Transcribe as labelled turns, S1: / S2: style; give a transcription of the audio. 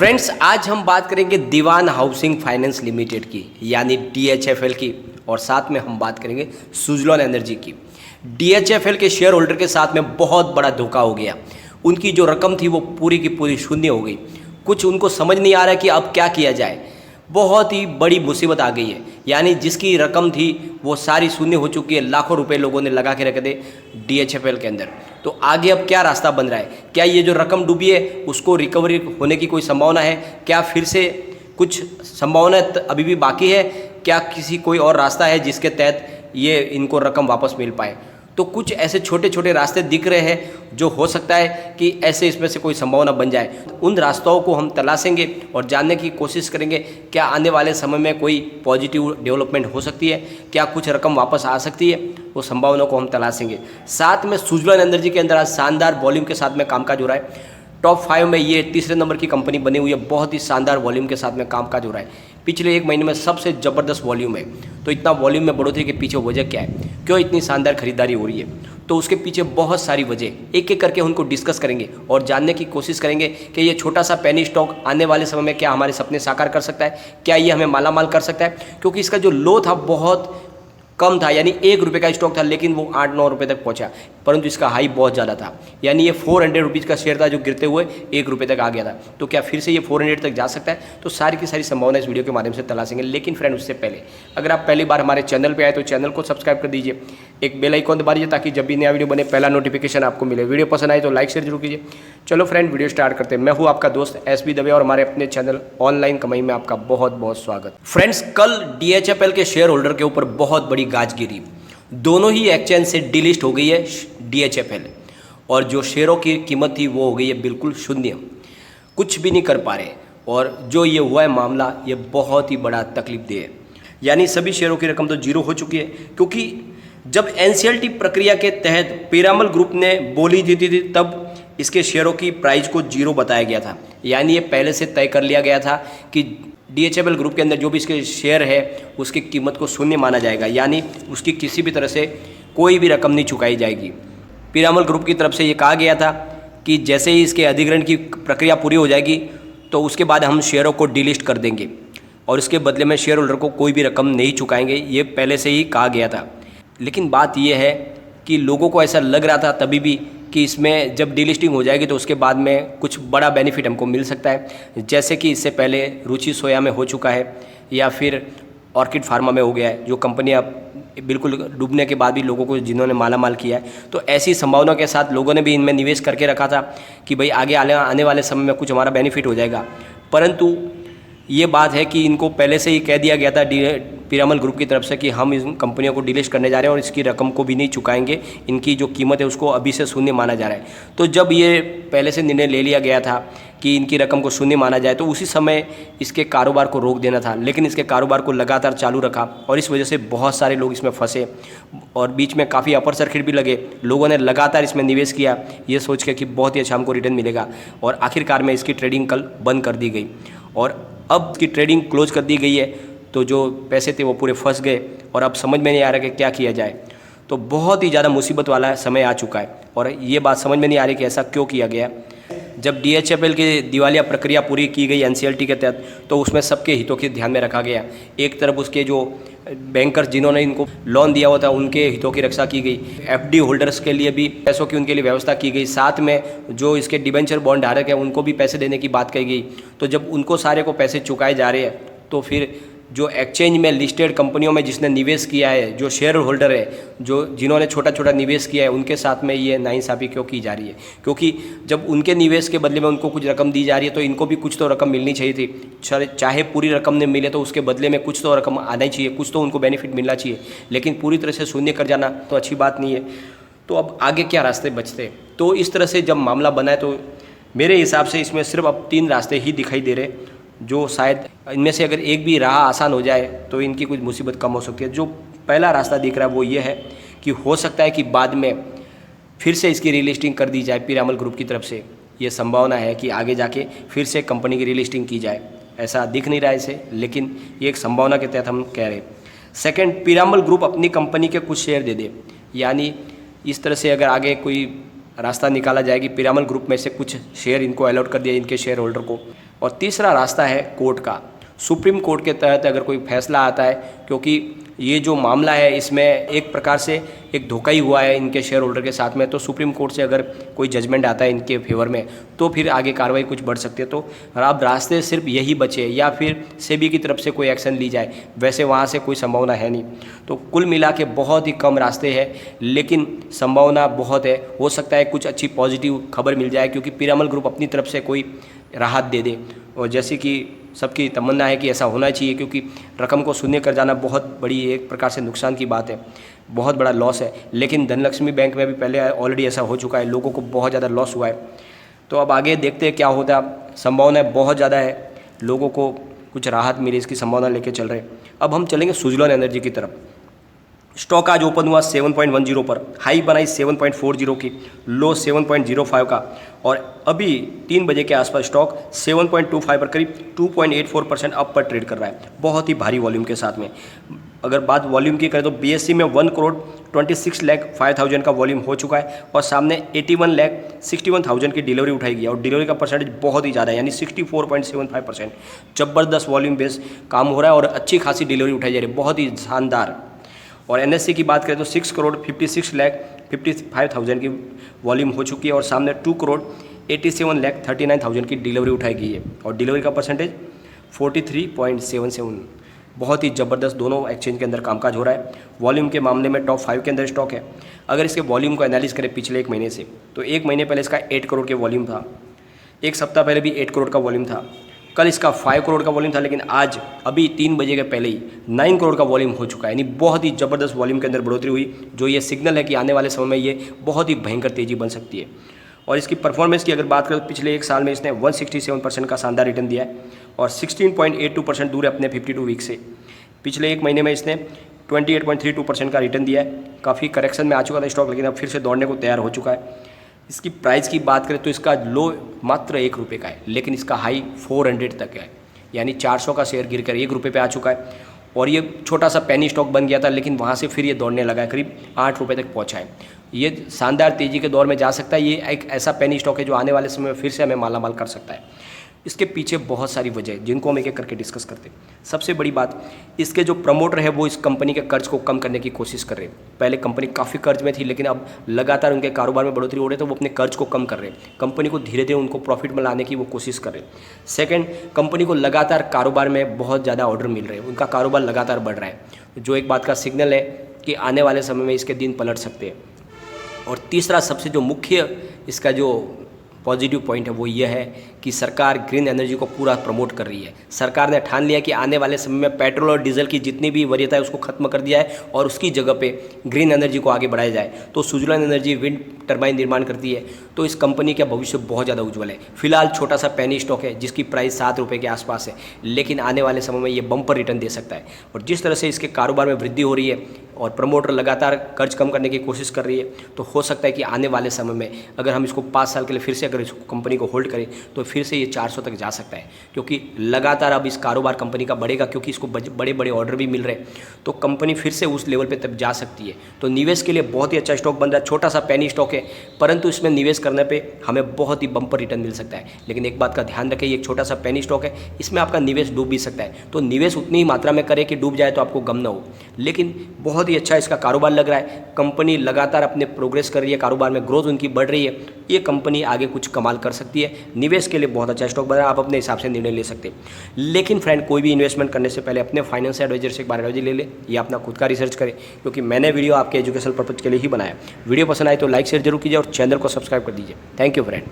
S1: Friends, आज हम बात करेंगे दीवान हाउसिंग फाइनेंस लिमिटेड की, यानी DHFL की, और साथ में हम बात करेंगे सुजलॉन एनर्जी की। DHFL के शेयर होल्डर के साथ में बहुत बड़ा धोखा हो गया। उनकी जो रकम थी वो पूरी की पूरी शून्य हो गई। कुछ उनको समझ नहीं आ रहा है कि अब क्या किया जाए। बहुत ही बड़ी मुसीबत आ गई है, यानी जिसकी रकम थी वो सारी शून्य हो चुकी है। लाखों रुपए लोगों ने लगा के रखे थे DHFL के अंदर। तो आगे अब क्या रास्ता बन रहा है? क्या ये जो रकम डूबी है उसको रिकवरी होने की कोई संभावना है? क्या फिर से कुछ संभावना अभी भी बाकी है? क्या किसी कोई और रास्ता है जिसके तहत ये इनको रकम वापस मिल पाए? तो कुछ ऐसे छोटे छोटे रास्ते दिख रहे हैं जो हो सकता है कि ऐसे इसमें से कोई संभावना बन जाए। उन रास्तों को हम तलाशेंगे और जानने की कोशिश करेंगे क्या आने वाले समय में कोई पॉजिटिव डेवलपमेंट हो सकती है, क्या कुछ रकम वापस आ सकती है। वो संभावनाओं को हम तलाशेंगे। साथ में सुजलॉन एनर्जी के अंदर आज शानदार वॉल्यूम के साथ में कामकाज हो रहा है। टॉप 5 में ये तीसरे नंबर की कंपनी बनी हुई है। बहुत ही शानदार वॉल्यूम के साथ में कामकाज हो रहा है। पिछले एक महीने में सबसे ज़बरदस्त वॉल्यूम है। तो इतना वॉल्यूम में बढ़ोतरी के पीछे वजह क्या है, क्यों इतनी शानदार खरीदारी हो रही है? तो उसके पीछे बहुत सारी वजह एक एक करके उनको डिस्कस करेंगे और जानने की कोशिश करेंगे कि ये छोटा सा पेनी स्टॉक आने वाले समय में क्या हमारे सपने साकार कर सकता है, क्या ये हमें मालामाल कर सकता है। क्योंकि इसका जो लो था बहुत कम था, यानी 1 रुपये का स्टॉक था, लेकिन वो 8-9 रुपये तक पहुंचा। परंतु इसका हाई बहुत ज़्यादा था, यानी ये 400 रुपीज़ का शेयर था जो गिरते हुए 1 रुपये तक आ गया था। तो क्या फिर से ये 400 तक जा सकता है? तो सारी की सारी संभावना इस वीडियो के माध्यम से तलाशेंगे। लेकिन फ्रेंड, उससे पहले अगर आप पहली बार हमारे चैनल पर आए तो चैनल को सब्सक्राइब कर दीजिए, एक बेल आइकॉन दबा दीजिए ताकि जब भी नया वीडियो बने पहला नोटिफिकेशन आपको मिले। वीडियो पसंद आए तो लाइक शेयर जरूर कीजिए। चलो फ्रेंड, वीडियो स्टार्ट करते हैं। मैं हूँ आपका दोस्त SB दवे और हमारे अपने चैनल ऑनलाइन कमाई में आपका बहुत बहुत स्वागत। फ्रेंड्स, कल DHFL के शेयर होल्डर के ऊपर बहुत बड़ी गाज गिरी। दोनों ही एक्सचेंज से डिलिस्ट हो गई है DHFL, और जो शेयरों की कीमत थी वो हो गई है बिल्कुल शून्य। कुछ भी नहीं कर पा रहे। और जो ये हुआ है मामला, ये बहुत ही बड़ा तकलीफ दे है। यानी सभी शेयरों की रकम तो जीरो हो चुकी है, क्योंकि जब NCLT प्रक्रिया के तहत पीरामल ग्रुप ने बोली दी थी तब इसके शेयरों की प्राइस को जीरो बताया गया था। यानी ये पहले से तय कर लिया गया था कि DHFL ग्रुप के अंदर जो भी इसके शेयर है उसकी कीमत को शून्य माना जाएगा, यानी उसकी किसी भी तरह से कोई भी रकम नहीं चुकाई जाएगी। पीरामल ग्रुप की तरफ से ये कहा गया था कि जैसे ही इसके अधिग्रहण की प्रक्रिया पूरी हो जाएगी तो उसके बाद हम शेयरों को डिलिस्ट कर देंगे और इसके बदले में शेयर होल्डर को कोई भी रकम नहीं चुकाएंगे। ये पहले से ही कहा गया था। लेकिन बात यह है कि लोगों को ऐसा लग रहा था तभी भी कि इसमें जब डीलिस्टिंग हो जाएगी तो उसके बाद में कुछ बड़ा बेनिफिट हमको मिल सकता है, जैसे कि इससे पहले रुचि सोया में हो चुका है या फिर ऑर्किड फार्मा में हो गया है, जो कंपनियां बिल्कुल डूबने के बाद भी लोगों को जिन्होंने मालामाल किया है। तो ऐसी संभावना के साथ लोगों ने भी इनमें निवेश करके रखा था कि भाई आगे आने वाले समय में कुछ हमारा बेनिफिट हो जाएगा। परंतु ये बात है कि इनको पहले से ही कह दिया गया था पीरामल ग्रुप की तरफ से कि हम इन कंपनियों को डिलिस्ट करने जा रहे हैं और इसकी रकम को भी नहीं चुकाएंगे, इनकी जो कीमत है उसको अभी से शून्य माना जा रहा है। तो जब ये पहले से निर्णय ले लिया गया था कि इनकी रकम को शून्य माना जाए तो उसी समय इसके कारोबार को रोक देना था, लेकिन इसके कारोबार को लगातार चालू रखा और इस वजह से बहुत सारे लोग इसमें फंसे और बीच में काफ़ी अपर सर्किट भी लगे। लोगों ने लगातार इसमें निवेश किया ये सोच के कि बहुत ही अच्छा हमको रिटर्न मिलेगा, और आखिरकार में इसकी ट्रेडिंग कल बंद कर दी गई और अब इसकी ट्रेडिंग क्लोज कर दी गई है। तो जो पैसे थे वो पूरे फंस गए और अब समझ में नहीं आ रहा कि क्या किया जाए। तो बहुत ही ज़्यादा मुसीबत वाला समय आ चुका है और ये बात समझ में नहीं आ रही कि ऐसा क्यों किया गया। जब DHFL की दिवालिया प्रक्रिया पूरी की गई NCLT के तहत तो उसमें सबके हितों के ध्यान में रखा गया। एक तरफ उसके जो बैंकर्स जिन्होंने इनको लोन दिया हुआ था उनके हितों की रक्षा की गई, FD होल्डर्स के लिए भी पैसों की उनके लिए व्यवस्था की गई, साथ में जो इसके डिबेंचर बॉन्ड धारक है उनको भी पैसे देने की बात कही गई। तो जब उनको सारे को पैसे चुकाए जा रहे हैं तो फिर जो एक्सचेंज में लिस्टेड कंपनियों में जिसने निवेश किया है, जो शेयर होल्डर है, जो जिन्होंने छोटा छोटा निवेश किया है, उनके साथ में ये नाइंसाफ़ी क्यों की जा रही है? क्योंकि जब उनके निवेश के बदले में उनको कुछ रकम दी जा रही है तो इनको भी कुछ तो रकम मिलनी चाहिए थी। चाहे पूरी रकम नहीं मिले तो उसके बदले में कुछ तो रकम आना ही चाहिए, कुछ तो उनको बेनिफिट मिलना चाहिए। लेकिन पूरी तरह से शून्य कर जाना तो अच्छी बात नहीं है। तो अब आगे क्या रास्ते बचते? तो इस तरह से जब मामला बना है तो मेरे हिसाब से इसमें सिर्फ अब 3 रास्ते ही दिखाई दे रहे, जो शायद इनमें से अगर एक भी राह आसान हो जाए तो इनकी कुछ मुसीबत कम हो सकती है। जो पहला रास्ता दिख रहा है वो ये है कि हो सकता है कि बाद में फिर से इसकी रीलिस्टिंग कर दी जाए पीरामल ग्रुप की तरफ से। ये संभावना है कि आगे जाके फिर से कंपनी की रीलिस्टिंग की जाए। ऐसा दिख नहीं रहा है इसे, लेकिन ये एक संभावना के तहत हम कह रहे हैं। सेकेंड, पीरामल ग्रुप अपनी कंपनी के कुछ शेयर दे दे, यानी इस तरह से अगर आगे कोई रास्ता निकाला जाए कि पीरामल ग्रुप में से कुछ शेयर इनको अलॉट कर दिया इनके शेयर होल्डर को। और तीसरा रास्ता है कोर्ट का। सुप्रीम कोर्ट के तहत अगर कोई फैसला आता है, क्योंकि ये जो मामला है इसमें एक प्रकार से एक धोखा ही हुआ है इनके शेयर होल्डर के साथ में, तो सुप्रीम कोर्ट से अगर कोई जजमेंट आता है इनके फेवर में तो फिर आगे कार्रवाई कुछ बढ़ सकती है। तो अब रास्ते सिर्फ यही बचे, या फिर सेबी की तरफ से कोई एक्शन ली जाए, वैसे वहाँ से कोई संभावना है नहीं। तो कुल मिला के बहुत ही कम रास्ते हैं, लेकिन संभावना बहुत है। हो सकता है कुछ अच्छी पॉजिटिव खबर मिल जाए, क्योंकि पीरामल ग्रुप अपनी तरफ से कोई राहत दे दे, और जैसे कि सबकी तमन्ना है कि ऐसा होना चाहिए, क्योंकि रकम को शून्य कर जाना बहुत बड़ी एक प्रकार से नुकसान की बात है, बहुत बड़ा लॉस है। लेकिन धनलक्ष्मी बैंक में भी पहले ऑलरेडी ऐसा हो चुका है, लोगों को बहुत ज़्यादा लॉस हुआ है। तो अब आगे देखते हैं क्या होता है। संभावना बहुत ज़्यादा है, लोगों को कुछ राहत मिले इसकी संभावना लेके चल रहे हैं। अब हम चलेंगे सुजलॉन एनर्जी की तरफ। स्टॉक आज ओपन हुआ 7.10 पर, हाई बनाई 7.40 की, लो 7.05 का, और अभी 3 बजे के आसपास स्टॉक 7.25 पर करीब 2.84% अप पर ट्रेड कर रहा है, बहुत ही भारी वॉल्यूम के साथ में। अगर बात वॉल्यूम की करें तो बीएससी में 1,26,05,000 का वॉल्यूम हो चुका है, और सामने 81,61,000 की डिलीवरी उठाई गई है, और डिलीवरी का परसेंटेज बहुत ही ज़्यादा है, यानी 64.75%। ज़बरदस्त वॉल्यूम बेस काम हो रहा है और अच्छी खासी डिलीवरी उठाई जा रही है, बहुत ही शानदार। और एनएससी की बात करें तो 6,56,55,000 की वॉल्यूम हो चुकी है, और सामने 2,87,39,000 की डिलीवरी उठाई गई है, और डिलीवरी का परसेंटेज 43.77। बहुत ही ज़बरदस्त दोनों एक्सचेंज के अंदर कामकाज हो रहा है। वॉल्यूम के मामले में टॉप 5 के अंदर स्टॉक है। अगर इसके वॉल्यूम को एनालिस करें पिछले 1 महीने से, तो 1 महीने पहले इसका 8 करोड़ के वॉल्यूम था, 1 सप्ताह पहले भी 8 करोड़ का वॉल्यूम था, कल इसका 5 करोड़ का वॉल्यूम था, लेकिन आज अभी 3 बजे के पहले ही 9 करोड़ का वॉल्यूम हो चुका है। यानी बहुत ही ज़बरदस्त वॉल्यूम के अंदर बढ़ोतरी हुई, जो ये सिग्नल है कि आने वाले समय में ये बहुत ही भयंकर तेज़ी बन सकती है। और इसकी परफॉर्मेंस की अगर बात करें तो पिछले 1 साल में इसने 167% का शानदार रिटर्न दिया है, और 16.82% दूर है अपने 52 वीक से। पिछले 1 महीने में इसने 28.32% का रिटर्न दिया है। काफ़ी करेक्शन में आ चुका था स्टॉक, लेकिन अब फिर से दौड़ने को तैयार हो चुका है। इसकी प्राइस की बात करें तो इसका लो मात्र 1 रुपये का है, लेकिन इसका हाई 400 तक है, यानी 400 का शेयर गिरकर 1 रुपये पे आ चुका है। और ये छोटा सा पेनी स्टॉक बन गया था, लेकिन वहाँ से फिर ये दौड़ने लगा है, करीब 8 रुपये तक पहुँचा है। ये शानदार तेज़ी के दौर में जा सकता है। ये एक ऐसा पेनी स्टॉक है जो आने वाले समय में फिर से हमें मालामाल कर सकता है। इसके पीछे बहुत सारी वजह है, जिनको हम एक एक करके डिस्कस करते हैं। सबसे बड़ी बात, इसके जो प्रमोटर है वो इस कंपनी के कर्ज को कम करने की कोशिश कर रहे हैं। पहले कंपनी काफ़ी कर्ज में थी, लेकिन अब लगातार उनके कारोबार में बढ़ोतरी हो रही है, तो वो अपने कर्ज को कम कर रहे हैं। कंपनी को धीरे धीरे उनको प्रॉफिट में लाने की वो कोशिश कर रहे हैं। सेकेंड, कंपनी को लगातार कारोबार में बहुत ज़्यादा ऑर्डर मिल रहे हैं, उनका कारोबार लगातार बढ़ रहा है, जो एक बात का सिग्नल है कि आने वाले समय में इसके दिन पलट सकते हैं। और तीसरा सबसे जो मुख्य इसका जो पॉजिटिव पॉइंट है वो ये है कि सरकार ग्रीन एनर्जी को पूरा प्रमोट कर रही है। सरकार ने ठान लिया कि आने वाले समय में पेट्रोल और डीजल की जितनी भी वरीयता है उसको खत्म कर दिया है, और उसकी जगह पे ग्रीन एनर्जी को आगे बढ़ाया जाए। तो सुजलॉन एनर्जी विंड टरबाइन निर्माण करती है, तो इस कंपनी का भविष्य बहुत ज़्यादा उज्जवल है। फिलहाल छोटा सा पेनी स्टॉक है जिसकी प्राइस 7 रुपये के आसपास है, लेकिन आने वाले समय में ये बम्पर रिटर्न दे सकता है। और जिस तरह से इसके कारोबार में वृद्धि हो रही है और प्रमोटर लगातार कर्ज कम करने की कोशिश कर रही है, तो हो सकता है कि आने वाले समय में अगर हम इसको 5 साल के लिए फिर से अगर इस कंपनी को होल्ड करें तो फिर से ये 400 तक जा सकता है, क्योंकि लगातार अब इस कारोबार कंपनी का बढ़ेगा, क्योंकि इसको बड़े बड़े ऑर्डर भी मिल रहे हैं, तो कंपनी फिर से उस लेवल पे तब जा सकती है। तो निवेश के लिए बहुत ही अच्छा स्टॉक बन रहा है। छोटा सा पेनी स्टॉक है, परंतु इसमें निवेश करने पे हमें बहुत ही बम्पर रिटर्न मिल सकता है। लेकिन एक बात का ध्यान रखें, ये एक छोटा सा पेनी स्टॉक है, इसमें आपका निवेश डूब भी सकता है। तो निवेश उतनी ही मात्रा में करें कि डूब जाए तो आपको गम ना हो। लेकिन बहुत ही अच्छा इसका कारोबार लग रहा है, कंपनी लगातार अपने प्रोग्रेस कर रही है, कारोबार में ग्रोथ उनकी बढ़ रही है। ये कंपनी आगे कुछ कमाल कर सकती है। निवेश के लिए बहुत अच्छा स्टॉक बना है, आप अपने हिसाब से निर्णय ले सकते हैं। लेकिन फ्रेंड, कोई भी इन्वेस्टमेंट करने से पहले अपने फाइनेंस एडवाइजर से एक बार एडवाइजरी ले ले, या अपना खुद का रिसर्च करें, क्योंकि मैंने वीडियो आपके एजुकेशनल पर्पज के लिए ही बनाया। वीडियो पसंद आए तो लाइक शेयर जरूर कीजिए और चैनल को सब्सक्राइब कर दीजिए। Thank you friend.